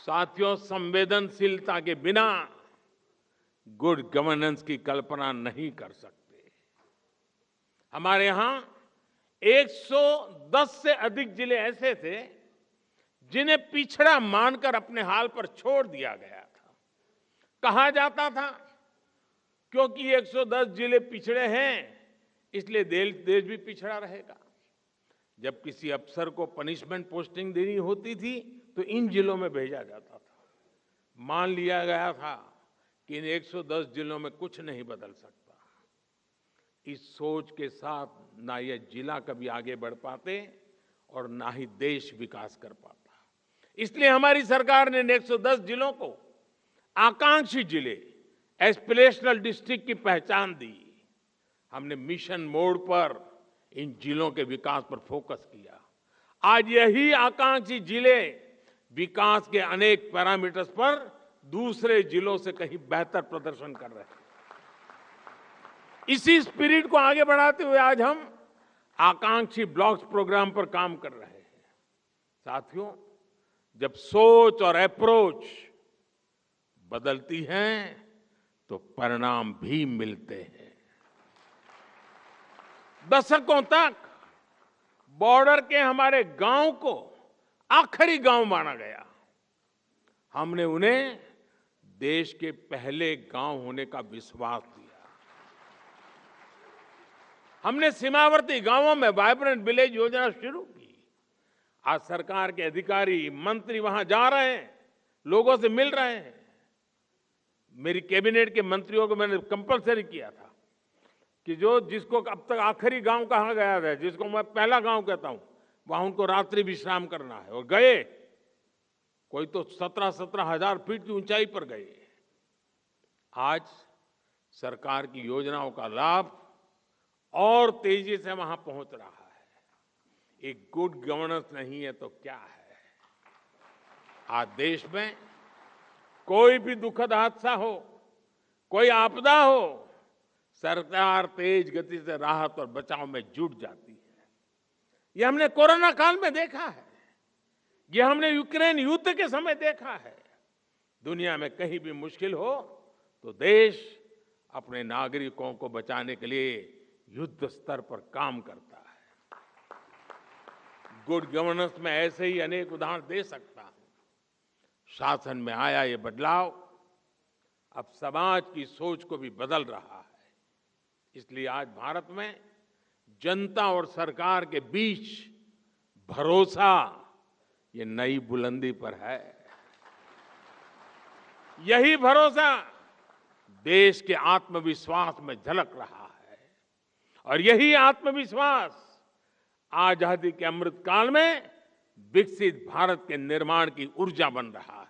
साथियों, संवेदनशीलता के बिना गुड गवर्नेंस की कल्पना नहीं कर सकते। हमारे यहां 110 से अधिक जिले ऐसे थे जिन्हें पिछड़ा मानकर अपने हाल पर छोड़ दिया गया था। कहा जाता था क्योंकि 110 जिले पिछड़े हैं इसलिए देश भी पिछड़ा रहेगा। जब किसी अफसर को पनिशमेंट पोस्टिंग देनी होती थी तो इन जिलों में भेजा जाता था। मान लिया गया था कि इन 110 जिलों में कुछ नहीं बदल सकता। इस सोच के साथ ना ये जिला कभी आगे बढ़ पाते और ना ही देश विकास कर पाता। इसलिए हमारी सरकार ने इन 110 जिलों को आकांक्षी जिले, एस्पिरेशनल डिस्ट्रिक्ट की पहचान दी। हमने मिशन मोड पर इन जिलों के विकास पर फोकस किया। आज यही आकांक्षी जिले विकास के अनेक पैरामीटर्स पर दूसरे जिलों से कहीं बेहतर प्रदर्शन कर रहे हैं। इसी स्पिरिट को आगे बढ़ाते हुए आज हम आकांक्षी ब्लॉक्स प्रोग्राम पर काम कर रहे हैं। साथियों, जब सोच और अप्रोच बदलती है तो परिणाम भी मिलते हैं। दशकों तक बॉर्डर के हमारे गांव को आखिरी गांव माना गया। हमने उन्हें देश के पहले गांव होने का विश्वास दिया। हमने सीमावर्ती गांवों में वाइब्रेंट विलेज योजना शुरू की। आज सरकार के अधिकारी, मंत्री वहां जा रहे हैं, लोगों से मिल रहे हैं। मेरी कैबिनेट के मंत्रियों को मैंने कंपलसरी किया था कि जिसको अब तक आखिरी गांव कहा गया था, जिसको मैं पहला गांव कहता हूं, वहां उनको रात्रि विश्राम करना है। और गए, कोई तो 17 हजार फीट की ऊंचाई पर गए। आज सरकार की योजनाओं का लाभ और तेजी से वहां पहुंच रहा है। एक गुड गवर्नेंस नहीं है तो क्या है? आज देश में कोई भी दुखद हादसा हो, कोई आपदा हो, सरकार तेज गति से राहत और बचाव में जुट जाती है। यह हमने कोरोना काल में देखा है, यह हमने यूक्रेन युद्ध के समय देखा है। दुनिया में कहीं भी मुश्किल हो तो देश अपने नागरिकों को बचाने के लिए युद्ध स्तर पर काम करता है। गुड गवर्नेंस में ऐसे ही अनेक उदाहरण दे सकता हूं। शासन में आया ये बदलाव अब समाज की सोच को भी बदल रहा है। इसलिए आज भारत में जनता और सरकार के बीच भरोसा ये नई बुलंदी पर है। यही भरोसा देश के आत्मविश्वास में झलक रहा है और यही आत्मविश्वास आजादी के अमृत काल में विकसित भारत के निर्माण की ऊर्जा बन रहा है।